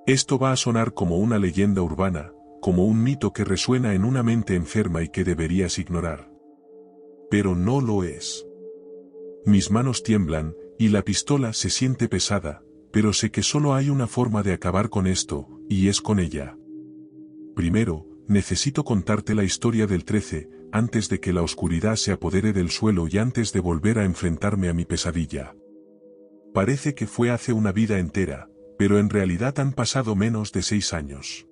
Esto va a sonar como una leyenda urbana, como un mito que resuena en una mente enferma y que deberías ignorar. Pero no lo es. Mis manos tiemblan, y la pistola se siente pesada, pero sé que solo hay una forma de acabar con esto, y es con ella. Primero, necesito contarte la historia del 13, antes de que la oscuridad se apodere del suelo y antes de volver a enfrentarme a mi pesadilla. Parece que fue hace una vida entera, pero en realidad han pasado menos de 6 años.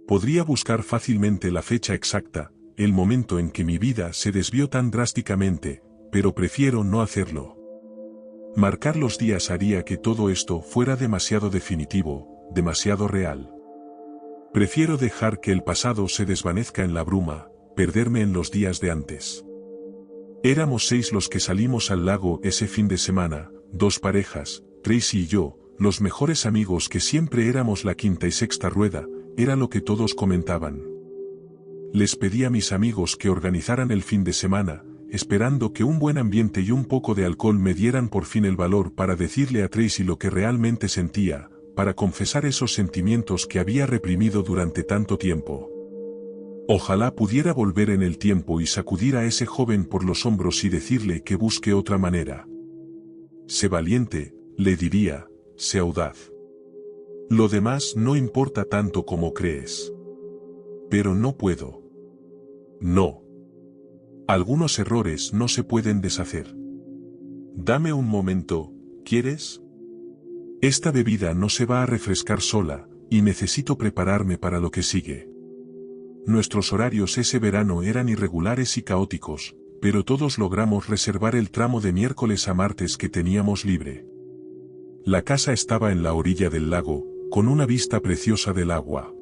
Podría buscar fácilmente la fecha exacta, el momento en que mi vida se desvió tan drásticamente, pero prefiero no hacerlo. Marcar los días haría que todo esto fuera demasiado definitivo, demasiado real. Prefiero dejar que el pasado se desvanezca en la bruma, perderme en los días de antes. Éramos 6 los que salimos al lago ese fin de semana, 2 parejas, Tracy y yo, los mejores amigos que siempre éramos la quinta y sexta rueda, era lo que todos comentaban. Les pedí a mis amigos que organizaran el fin de semana, esperando que un buen ambiente y un poco de alcohol me dieran por fin el valor para decirle a Tracy lo que realmente sentía, para confesar esos sentimientos que había reprimido durante tanto tiempo. Ojalá pudiera volver en el tiempo y sacudir a ese joven por los hombros y decirle que busque otra manera. Sé valiente, le diría, sé audaz. Lo demás no importa tanto como crees. Pero no puedo. No. Algunos errores no se pueden deshacer. Dame un momento, ¿quieres? Esta bebida no se va a refrescar sola, y necesito prepararme para lo que sigue. Nuestros horarios ese verano eran irregulares y caóticos, pero todos logramos reservar el tramo de miércoles a martes que teníamos libre. La casa estaba en la orilla del lago, con una vista preciosa del agua.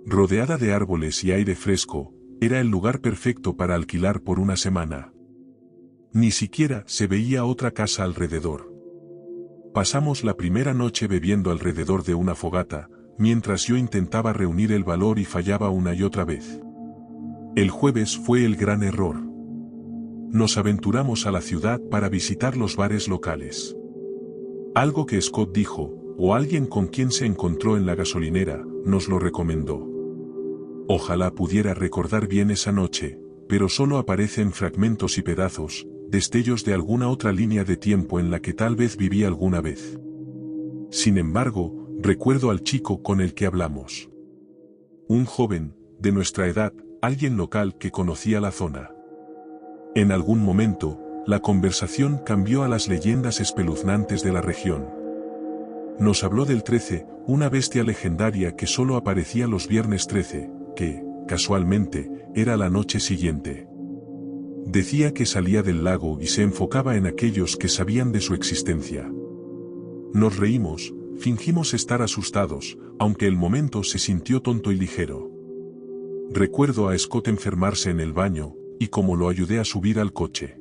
Rodeada de árboles y aire fresco, era el lugar perfecto para alquilar por una semana. Ni siquiera se veía otra casa alrededor. Pasamos la primera noche bebiendo alrededor de una fogata, mientras yo intentaba reunir el valor y fallaba una y otra vez. El jueves fue el gran error. Nos aventuramos a la ciudad para visitar los bares locales. Algo que Scott dijo, o alguien con quien se encontró en la gasolinera, nos lo recomendó. Ojalá pudiera recordar bien esa noche, pero solo aparecen fragmentos y pedazos, destellos de alguna otra línea de tiempo en la que tal vez viví alguna vez. Sin embargo, recuerdo al chico con el que hablamos. Un joven, de nuestra edad, alguien local que conocía la zona. En algún momento, la conversación cambió a las leyendas espeluznantes de la región. Nos habló del 13, una bestia legendaria que solo aparecía los viernes 13, que, casualmente, era la noche siguiente. Decía que salía del lago y se enfocaba en aquellos que sabían de su existencia. Nos reímos, fingimos estar asustados, aunque el momento se sintió tonto y ligero. Recuerdo a Scott enfermarse en el baño, y cómo lo ayudé a subir al coche.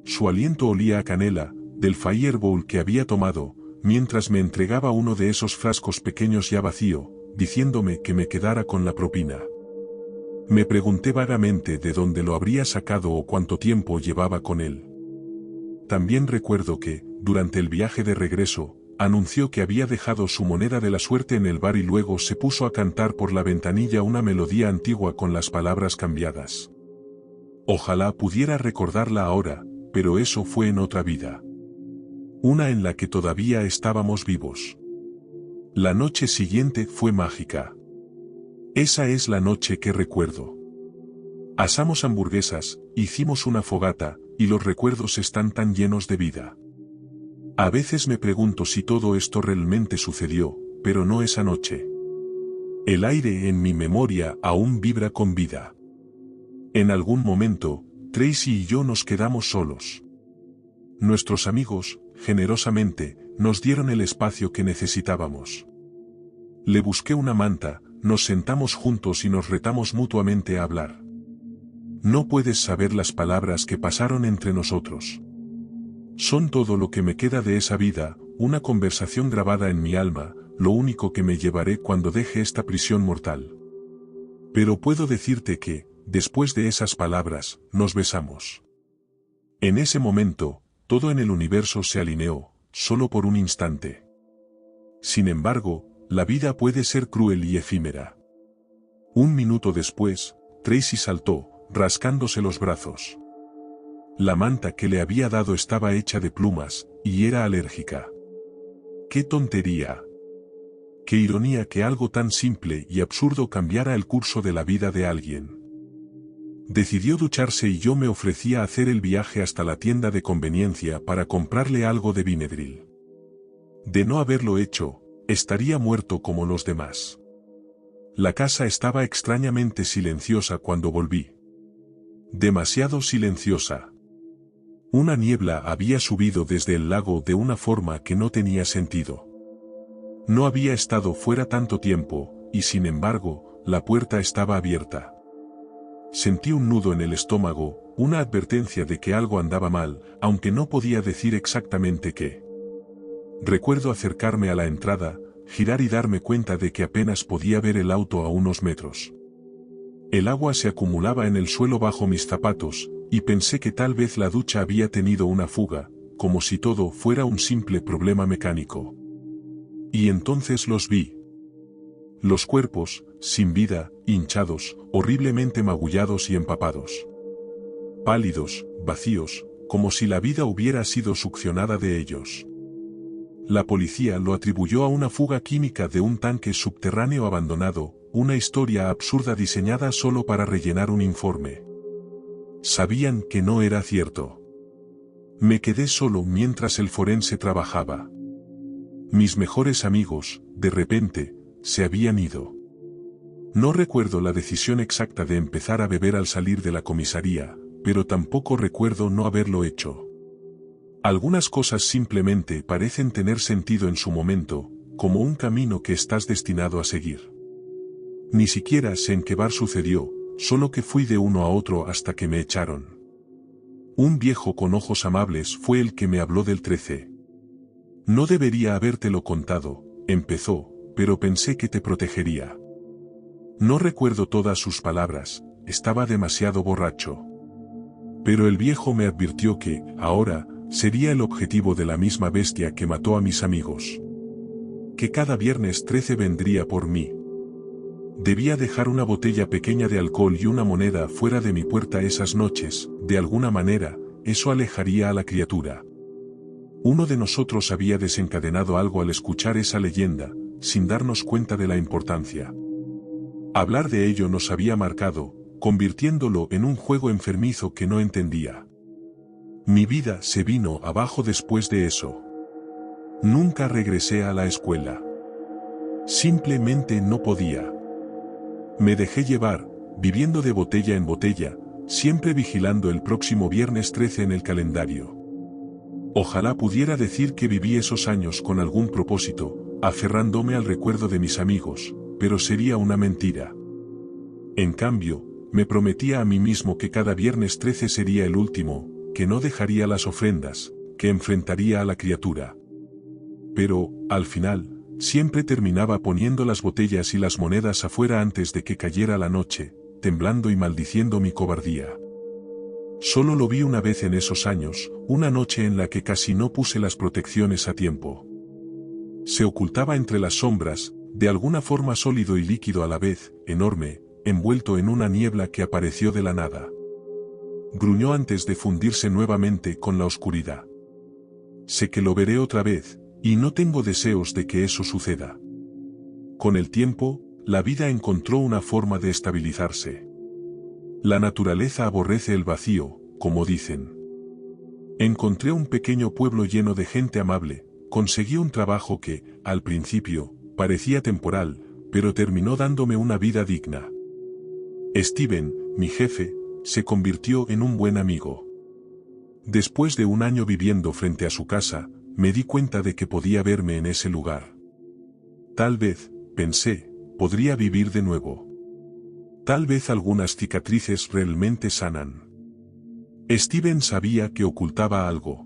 Su aliento olía a canela, del Fireball que había tomado, mientras me entregaba uno de esos frascos pequeños ya vacío, diciéndome que me quedara con la propina. Me pregunté vagamente de dónde lo habría sacado o cuánto tiempo llevaba con él. También recuerdo que, durante el viaje de regreso, anunció que había dejado su moneda de la suerte en el bar y luego se puso a cantar por la ventanilla una melodía antigua con las palabras cambiadas. Ojalá pudiera recordarla ahora, pero eso fue en otra vida. Una en la que todavía estábamos vivos. La noche siguiente fue mágica. Esa es la noche que recuerdo. Asamos hamburguesas, hicimos una fogata, y los recuerdos están tan llenos de vida. A veces me pregunto si todo esto realmente sucedió, pero no esa noche. El aire en mi memoria aún vibra con vida. En algún momento, Tracy y yo nos quedamos solos. Nuestros amigos, generosamente, nos dieron el espacio que necesitábamos. Le busqué una manta, nos sentamos juntos y nos retamos mutuamente a hablar. No puedes saber las palabras que pasaron entre nosotros. Son todo lo que me queda de esa vida, una conversación grabada en mi alma, lo único que me llevaré cuando deje esta prisión mortal. Pero puedo decirte que, después de esas palabras, nos besamos. En ese momento, todo en el universo se alineó, solo por un instante. Sin embargo, la vida puede ser cruel y efímera. Un minuto después, Tracy saltó, rascándose los brazos. La manta que le había dado estaba hecha de plumas, y era alérgica. ¡Qué tontería! ¡Qué ironía que algo tan simple y absurdo cambiara el curso de la vida de alguien! Decidió ducharse y yo me ofrecí a hacer el viaje hasta la tienda de conveniencia para comprarle algo de Benadryl. De no haberlo hecho, estaría muerto como los demás. La casa estaba extrañamente silenciosa cuando volví. Demasiado silenciosa. Una niebla había subido desde el lago de una forma que no tenía sentido. No había estado fuera tanto tiempo, y sin embargo, la puerta estaba abierta. Sentí un nudo en el estómago, una advertencia de que algo andaba mal, aunque no podía decir exactamente qué. Recuerdo acercarme a la entrada, girar y darme cuenta de que apenas podía ver el auto a unos metros. El agua se acumulaba en el suelo bajo mis zapatos, y pensé que tal vez la ducha había tenido una fuga, como si todo fuera un simple problema mecánico. Y entonces los vi. Los cuerpos, sin vida, hinchados, horriblemente magullados y empapados. Pálidos, vacíos, como si la vida hubiera sido succionada de ellos. La policía lo atribuyó a una fuga química de un tanque subterráneo abandonado, una historia absurda diseñada solo para rellenar un informe. Sabían que no era cierto. Me quedé solo mientras el forense trabajaba. Mis mejores amigos, de repente, se habían ido. No recuerdo la decisión exacta de empezar a beber al salir de la comisaría, pero tampoco recuerdo no haberlo hecho. Algunas cosas simplemente parecen tener sentido en su momento, como un camino que estás destinado a seguir. Ni siquiera sé en qué bar sucedió, solo que fui de uno a otro hasta que me echaron. Un viejo con ojos amables fue el que me habló del 13. No debería habértelo contado, empezó, pero pensé que te protegería. No recuerdo todas sus palabras, estaba demasiado borracho. Pero el viejo me advirtió que, ahora, sería el objetivo de la misma bestia que mató a mis amigos. Que cada viernes 13 vendría por mí. Debía dejar una botella pequeña de alcohol y una moneda fuera de mi puerta esas noches, de alguna manera, eso alejaría a la criatura. Uno de nosotros había desencadenado algo al escuchar esa leyenda, sin darnos cuenta de la importancia. Hablar de ello nos había marcado, convirtiéndolo en un juego enfermizo que no entendía. Mi vida se vino abajo después de eso. Nunca regresé a la escuela. Simplemente no podía. Me dejé llevar, viviendo de botella en botella, siempre vigilando el próximo viernes 13 en el calendario. Ojalá pudiera decir que viví esos años con algún propósito, aferrándome al recuerdo de mis amigos, pero sería una mentira. En cambio, me prometía a mí mismo que cada viernes 13 sería el último, que no dejaría las ofrendas, que enfrentaría a la criatura. Pero, al final, siempre terminaba poniendo las botellas y las monedas afuera antes de que cayera la noche, temblando y maldiciendo mi cobardía. Solo lo vi una vez en esos años, una noche en la que casi no puse las protecciones a tiempo. Se ocultaba entre las sombras, de alguna forma sólido y líquido a la vez, enorme, envuelto en una niebla que apareció de la nada. Gruñó antes de fundirse nuevamente con la oscuridad. Sé que lo veré otra vez, y no tengo deseos de que eso suceda. Con el tiempo, la vida encontró una forma de estabilizarse. La naturaleza aborrece el vacío, como dicen. Encontré un pequeño pueblo lleno de gente amable, conseguí un trabajo que, al principio, parecía temporal, pero terminó dándome una vida digna. Steven, mi jefe, se convirtió en un buen amigo. Después de un año viviendo frente a su casa, me di cuenta de que podía verme en ese lugar. Tal vez, pensé, podría vivir de nuevo. Tal vez algunas cicatrices realmente sanan. Steven sabía que ocultaba algo.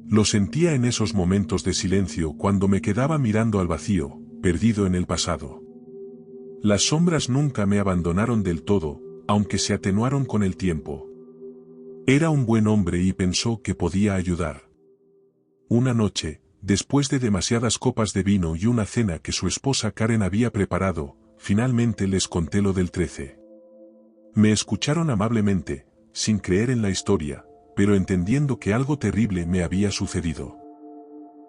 Lo sentía en esos momentos de silencio cuando me quedaba mirando al vacío, perdido en el pasado. Las sombras nunca me abandonaron del todo, aunque se atenuaron con el tiempo. Era un buen hombre y pensó que podía ayudar. Una noche, después de demasiadas copas de vino y una cena que su esposa Karen había preparado, finalmente les conté lo del 13. Me escucharon amablemente, sin creer en la historia, pero entendiendo que algo terrible me había sucedido.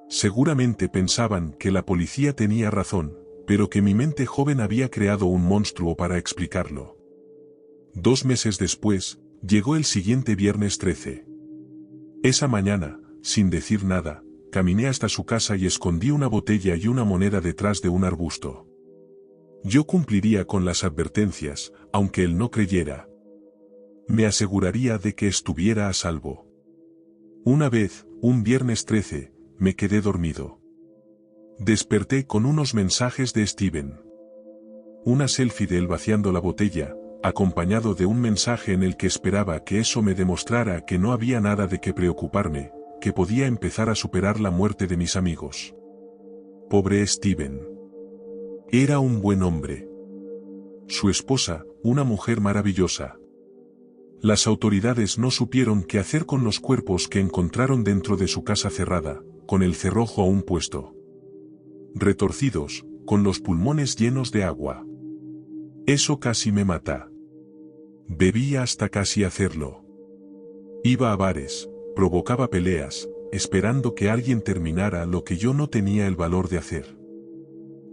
Seguramente pensaban que la policía tenía razón, pero que mi mente joven había creado un monstruo para explicarlo. 2 meses después, llegó el siguiente viernes 13. Esa mañana, sin decir nada, caminé hasta su casa y escondí una botella y una moneda detrás de un arbusto. Yo cumpliría con las advertencias, aunque él no creyera. Me aseguraría de que estuviera a salvo. Una vez, un viernes 13, me quedé dormido. Desperté con unos mensajes de Steven. Una selfie de él vaciando la botella, acompañado de un mensaje en el que esperaba que eso me demostrara que no había nada de qué preocuparme, que podía empezar a superar la muerte de mis amigos. Pobre Steven. Era un buen hombre. Su esposa, una mujer maravillosa. Las autoridades no supieron qué hacer con los cuerpos que encontraron dentro de su casa cerrada, con el cerrojo aún puesto. Retorcidos, con los pulmones llenos de agua. Eso casi me mata. Bebía hasta casi hacerlo. Iba a bares, provocaba peleas, esperando que alguien terminara lo que yo no tenía el valor de hacer.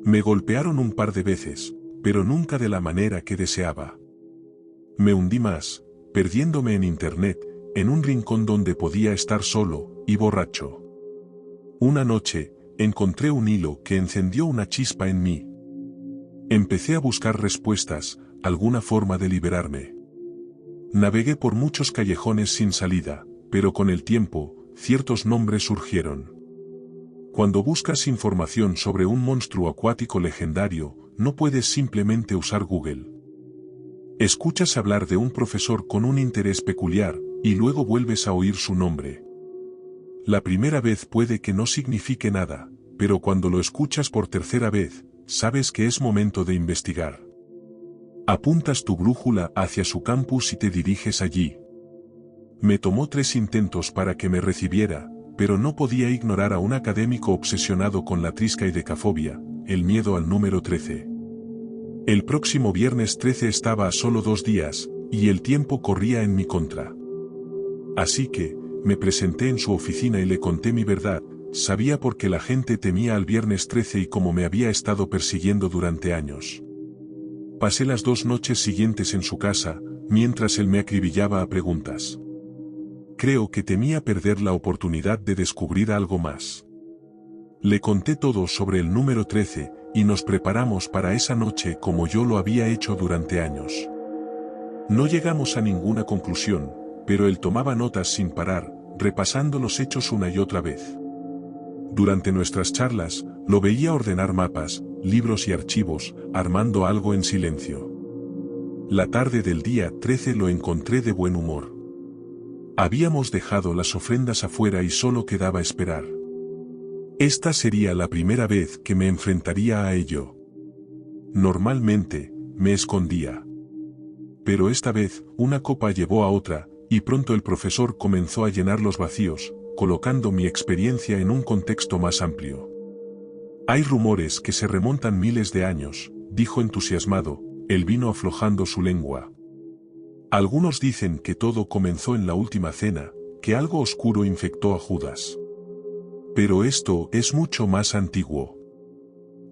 Me golpearon un par de veces, pero nunca de la manera que deseaba. Me hundí más, perdiéndome en internet, en un rincón donde podía estar solo, y borracho. Una noche, encontré un hilo que encendió una chispa en mí. Empecé a buscar respuestas, alguna forma de liberarme. Navegué por muchos callejones sin salida, pero con el tiempo, ciertos nombres surgieron. Cuando buscas información sobre un monstruo acuático legendario, no puedes simplemente usar Google. Escuchas hablar de un profesor con un interés peculiar, y luego vuelves a oír su nombre. La primera vez puede que no signifique nada, pero cuando lo escuchas por tercera vez, sabes que es momento de investigar. Apuntas tu brújula hacia su campus y te diriges allí. Me tomó 3 intentos para que me recibiera, pero no podía ignorar a un académico obsesionado con la triscaidecafobia, el miedo al número 13. El próximo viernes 13 estaba a solo 2 días, y el tiempo corría en mi contra. Así que, me presenté en su oficina y le conté mi verdad. Sabía por qué la gente temía al viernes 13 y cómo me había estado persiguiendo durante años. Pasé las 2 noches siguientes en su casa, mientras él me acribillaba a preguntas. Creo que temía perder la oportunidad de descubrir algo más. Le conté todo sobre el número 13, y nos preparamos para esa noche como yo lo había hecho durante años. No llegamos a ninguna conclusión, pero él tomaba notas sin parar, repasando los hechos una y otra vez. Durante nuestras charlas, lo veía ordenar mapas, libros y archivos, armando algo en silencio. La tarde del día 13 lo encontré de buen humor. Habíamos dejado las ofrendas afuera y solo quedaba esperar. Esta sería la primera vez que me enfrentaría a ello. Normalmente, me escondía. Pero esta vez, una copa llevó a otra, y pronto el profesor comenzó a llenar los vacíos, colocando mi experiencia en un contexto más amplio. Hay rumores que se remontan miles de años, dijo entusiasmado, el vino aflojando su lengua. Algunos dicen que todo comenzó en la última cena, que algo oscuro infectó a Judas. Pero esto es mucho más antiguo.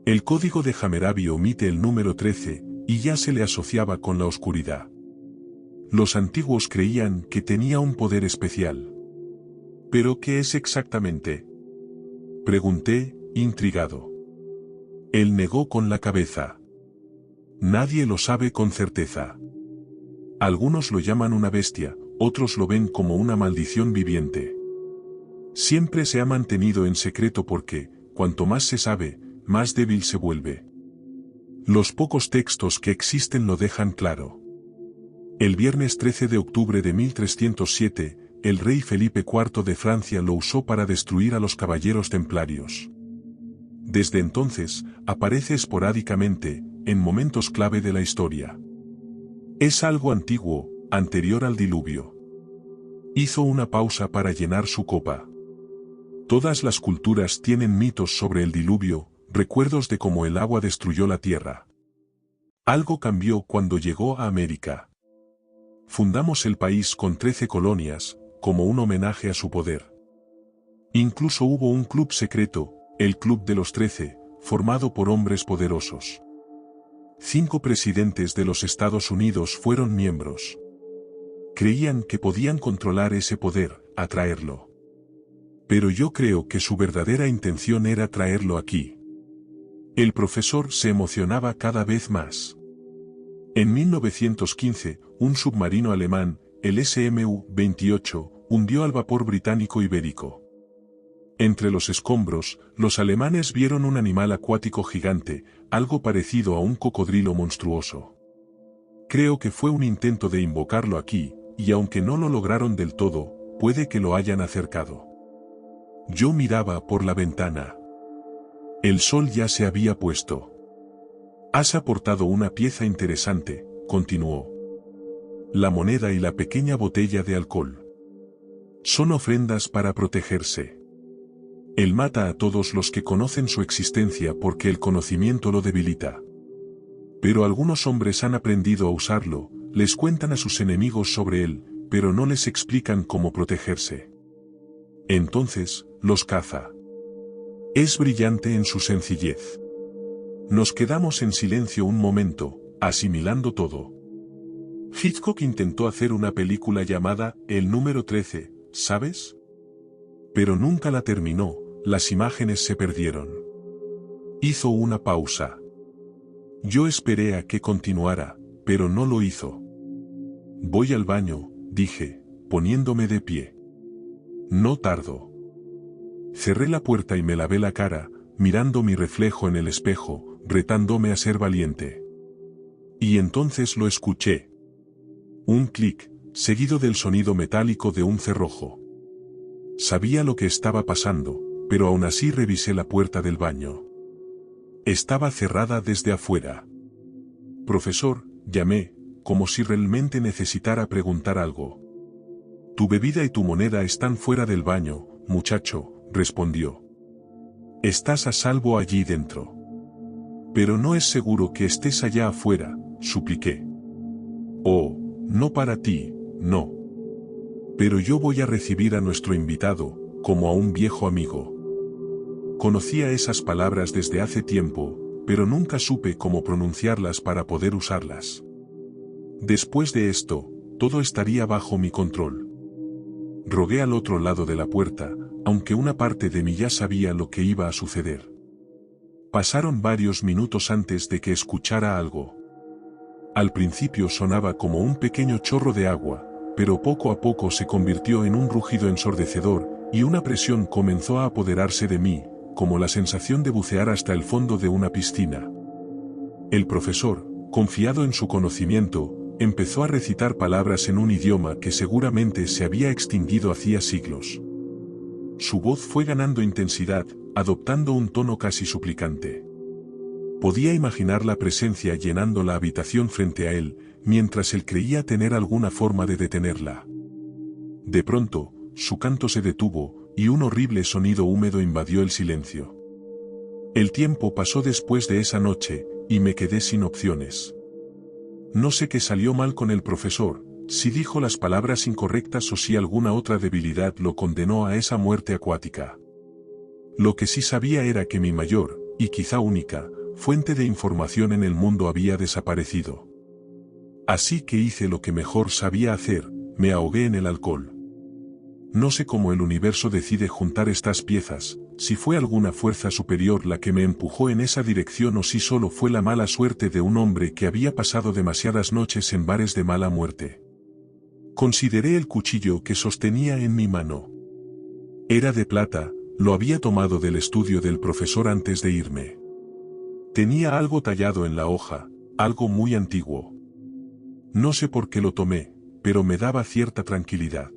El código de Hammurabi omite el número 13, y ya se le asociaba con la oscuridad. Los antiguos creían que tenía un poder especial. ¿Pero qué es exactamente? Pregunté, intrigado. Él negó con la cabeza. Nadie lo sabe con certeza. Algunos lo llaman una bestia, otros lo ven como una maldición viviente. Siempre se ha mantenido en secreto porque, cuanto más se sabe, más débil se vuelve. Los pocos textos que existen lo dejan claro. El viernes 13 de octubre de 1307, el rey Felipe IV de Francia lo usó para destruir a los caballeros templarios. Desde entonces, aparece esporádicamente, en momentos clave de la historia. Es algo antiguo, anterior al diluvio. Hizo una pausa para llenar su copa. Todas las culturas tienen mitos sobre el diluvio, recuerdos de cómo el agua destruyó la tierra. Algo cambió cuando llegó a América. Fundamos el país con 13 colonias, como un homenaje a su poder. Incluso hubo un club secreto, el Club de los 13, formado por hombres poderosos. 5 presidentes de los Estados Unidos fueron miembros. Creían que podían controlar ese poder, atraerlo. Pero yo creo que su verdadera intención era traerlo aquí. El profesor se emocionaba cada vez más. En 1915, un submarino alemán, el SMU-28, hundió al vapor británico Ibérico. Entre los escombros, los alemanes vieron un animal acuático gigante, algo parecido a un cocodrilo monstruoso. Creo que fue un intento de invocarlo aquí, y aunque no lo lograron del todo, puede que lo hayan acercado. Yo miraba por la ventana. El sol ya se había puesto. Has aportado una pieza interesante, continuó. La moneda y la pequeña botella de alcohol. Son ofrendas para protegerse. Él mata a todos los que conocen su existencia porque el conocimiento lo debilita. Pero algunos hombres han aprendido a usarlo, les cuentan a sus enemigos sobre él, pero no les explican cómo protegerse. Entonces, los caza. Es brillante en su sencillez. Nos quedamos en silencio un momento, asimilando todo. Hitchcock intentó hacer una película llamada El número 13, ¿sabes? Pero nunca la terminó, las imágenes se perdieron. Hizo una pausa. Yo esperé a que continuara, pero no lo hizo. Voy al baño, dije, poniéndome de pie. No tardo. Cerré la puerta y me lavé la cara, mirando mi reflejo en el espejo, retándome a ser valiente. Y entonces lo escuché. Un clic, seguido del sonido metálico de un cerrojo. Sabía lo que estaba pasando, pero aún así revisé la puerta del baño. Estaba cerrada desde afuera. Profesor, llamé, como si realmente necesitara preguntar algo. Tu bebida y tu moneda están fuera del baño, muchacho, respondió. Estás a salvo allí dentro. Pero no es seguro que estés allá afuera, supliqué. Oh, no para ti, no. Pero yo voy a recibir a nuestro invitado, como a un viejo amigo. Conocía esas palabras desde hace tiempo, pero nunca supe cómo pronunciarlas para poder usarlas. Después de esto, todo estaría bajo mi control. Rogué al otro lado de la puerta, aunque una parte de mí ya sabía lo que iba a suceder. Pasaron varios minutos antes de que escuchara algo. Al principio sonaba como un pequeño chorro de agua, pero poco a poco se convirtió en un rugido ensordecedor, y una presión comenzó a apoderarse de mí, como la sensación de bucear hasta el fondo de una piscina. El profesor, confiado en su conocimiento, empezó a recitar palabras en un idioma que seguramente se había extinguido hacía siglos. Su voz fue ganando intensidad, adoptando un tono casi suplicante. Podía imaginar la presencia llenando la habitación frente a él, mientras él creía tener alguna forma de detenerla. De pronto, su canto se detuvo, y un horrible sonido húmedo invadió el silencio. El tiempo pasó después de esa noche, y me quedé sin opciones. No sé qué salió mal con el profesor, si dijo las palabras incorrectas o si alguna otra debilidad lo condenó a esa muerte acuática. Lo que sí sabía era que mi mayor, y quizá única, fuente de información en el mundo había desaparecido. Así que hice lo que mejor sabía hacer, me ahogué en el alcohol. No sé cómo el universo decide juntar estas piezas, si fue alguna fuerza superior la que me empujó en esa dirección o si solo fue la mala suerte de un hombre que había pasado demasiadas noches en bares de mala muerte. Consideré el cuchillo que sostenía en mi mano. Era de plata, lo había tomado del estudio del profesor antes de irme. Tenía algo tallado en la hoja, algo muy antiguo. No sé por qué lo tomé, pero me daba cierta tranquilidad.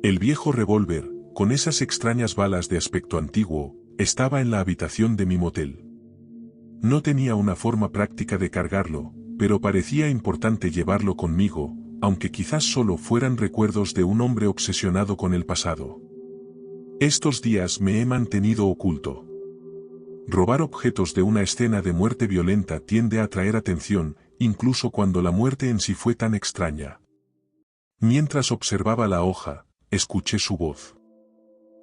El viejo revólver, con esas extrañas balas de aspecto antiguo, estaba en la habitación de mi motel. No tenía una forma práctica de cargarlo, pero parecía importante llevarlo conmigo, aunque quizás solo fueran recuerdos de un hombre obsesionado con el pasado. Estos días me he mantenido oculto. Robar objetos de una escena de muerte violenta tiende a atraer atención, incluso cuando la muerte en sí fue tan extraña. Mientras observaba la hoja, escuché su voz.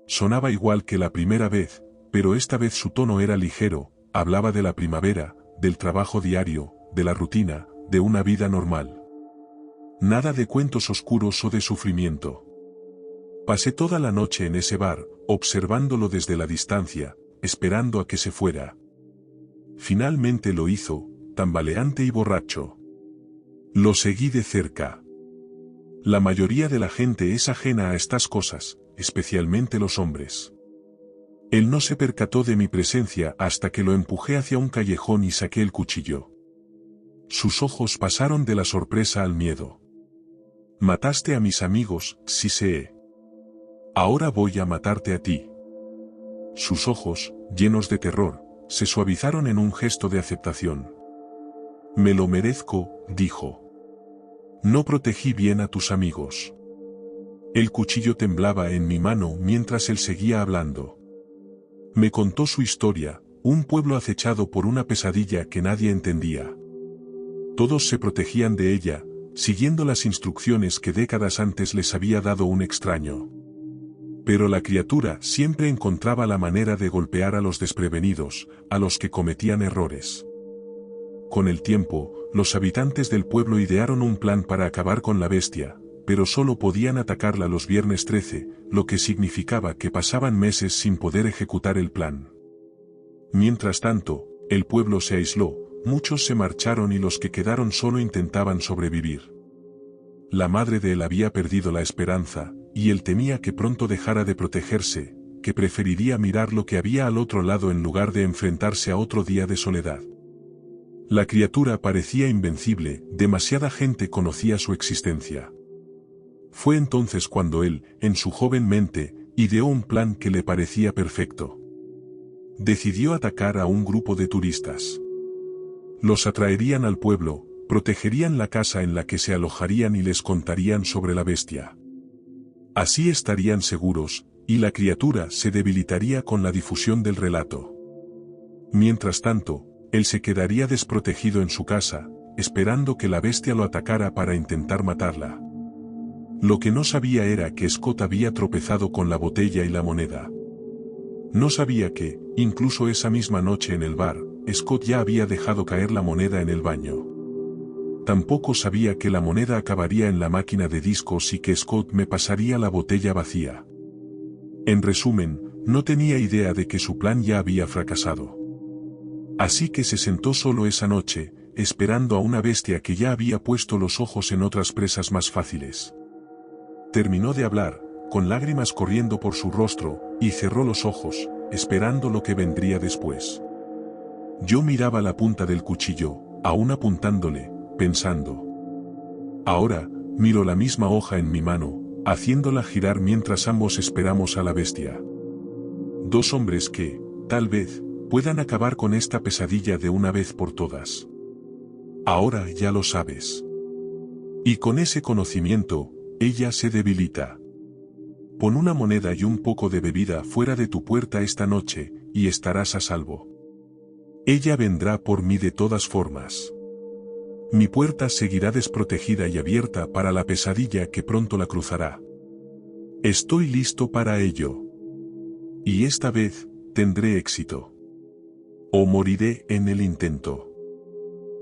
Sonaba igual que la primera vez, pero esta vez su tono era ligero, hablaba de la primavera, del trabajo diario, de la rutina, de una vida normal. Nada de cuentos oscuros o de sufrimiento. Pasé toda la noche en ese bar, observándolo desde la distancia, esperando a que se fuera. Finalmente lo hizo, tambaleante y borracho. Lo seguí de cerca. La mayoría de la gente es ajena a estas cosas, especialmente los hombres. Él no se percató de mi presencia hasta que lo empujé hacia un callejón y saqué el cuchillo. Sus ojos pasaron de la sorpresa al miedo. Mataste a mis amigos, sí sé. Ahora voy a matarte a ti. Sus ojos, llenos de terror, se suavizaron en un gesto de aceptación. Me lo merezco, dijo. No protegí bien a tus amigos. El cuchillo temblaba en mi mano mientras él seguía hablando. Me contó su historia, un pueblo acechado por una pesadilla que nadie entendía. Todos se protegían de ella, siguiendo las instrucciones que décadas antes les había dado un extraño. Pero la criatura siempre encontraba la manera de golpear a los desprevenidos, a los que cometían errores. Con el tiempo, los habitantes del pueblo idearon un plan para acabar con la bestia, pero solo podían atacarla los viernes 13, lo que significaba que pasaban meses sin poder ejecutar el plan. Mientras tanto, el pueblo se aisló, muchos se marcharon y los que quedaron solo intentaban sobrevivir. La madre de él había perdido la esperanza, y él temía que pronto dejara de protegerse, que preferiría mirar lo que había al otro lado en lugar de enfrentarse a otro día de soledad. La criatura parecía invencible, demasiada gente conocía su existencia. Fue entonces cuando él, en su joven mente, ideó un plan que le parecía perfecto. Decidió atacar a un grupo de turistas. Los atraerían al pueblo, protegerían la casa en la que se alojarían y les contarían sobre la bestia. Así estarían seguros, y la criatura se debilitaría con la difusión del relato. Mientras tanto, él se quedaría desprotegido en su casa, esperando que la bestia lo atacara para intentar matarla. Lo que no sabía era que Scott había tropezado con la botella y la moneda. No sabía que, incluso esa misma noche en el bar, Scott ya había dejado caer la moneda en el baño. Tampoco sabía que la moneda acabaría en la máquina de discos y que Scott me pasaría la botella vacía. En resumen, no tenía idea de que su plan ya había fracasado. Así que se sentó solo esa noche, esperando a una bestia que ya había puesto los ojos en otras presas más fáciles. Terminó de hablar, con lágrimas corriendo por su rostro, y cerró los ojos, esperando lo que vendría después. Yo miraba la punta del cuchillo, aún apuntándole, pensando. Ahora, miro la misma hoja en mi mano, haciéndola girar mientras ambos esperamos a la bestia. Dos hombres que, tal vez, puedan acabar con esta pesadilla de una vez por todas. Ahora ya lo sabes. Y con ese conocimiento, ella se debilita. Pon una moneda y un poco de bebida fuera de tu puerta esta noche, y estarás a salvo. Ella vendrá por mí de todas formas. Mi puerta seguirá desprotegida y abierta para la pesadilla que pronto la cruzará. Estoy listo para ello. Y esta vez, tendré éxito. O moriré en el intento.